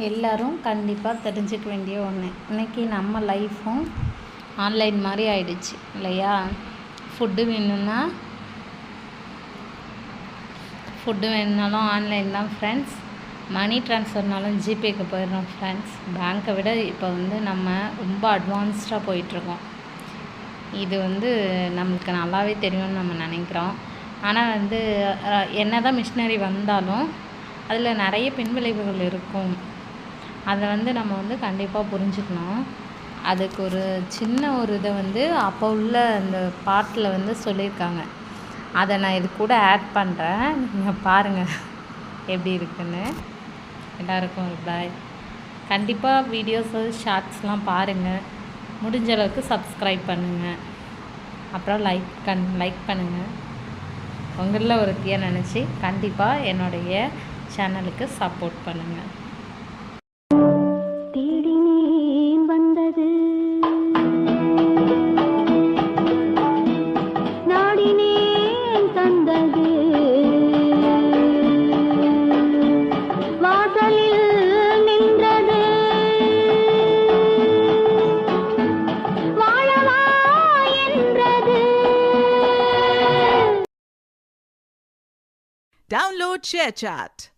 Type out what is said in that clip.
எல்லாரும் கண்டிப்பாக தெரிஞ்சுக்க வேண்டிய ஒன்று. இன்றைக்கி நம்ம லைஃப்பும் ஆன்லைன் மாதிரி ஆயிடுச்சு இல்லையா? ஃபுட்டு வேணும்னாலும் ஆன்லைன் தான் ஃப்ரெண்ட்ஸ். மணி ட்ரான்ஸ்ஃபர்னாலும் ஜிபேக்கு போயிடுறோம் ஃப்ரெண்ட்ஸ். பேங்க்கை விட இப்போ நம்ம ரொம்ப அட்வான்ஸ்டாக போயிட்டுருக்கோம். இது நம்மளுக்கு நல்லாவே தெரியும்னு நம்ம நினைக்கிறோம். ஆனால் என்ன தான் மிஷினரி வந்தாலும் அதில் நிறைய பின்விளைவுகள் இருக்கும். அதை நம்ம கண்டிப்பாக புரிஞ்சுக்கணும். அதுக்கு ஒரு சின்ன ஒரு இதை அப்போ உள்ள அந்த பாட்டில் சொல்லியிருக்காங்க. அதை நான் இது கூட ஆட் பண்ணுறேன், நீங்கள் பாருங்கள் எப்படி இருக்குன்னு. எல்லாருக்கும் ஒரு பாய். கண்டிப்பாக வீடியோஸு ஷார்ட்ஸ்லாம் பாருங்கள். முடிஞ்ச அளவுக்கு சப்ஸ்கிரைப் பண்ணுங்கள். அப்புறம் லைக் பண்ணுங்கள். உங்களில் ஒருத்தியாக நினச்சி கண்டிப்பாக என்னுடைய சேனலுக்கு சப்போர்ட் பண்ணுங்கள். Download ShareChat.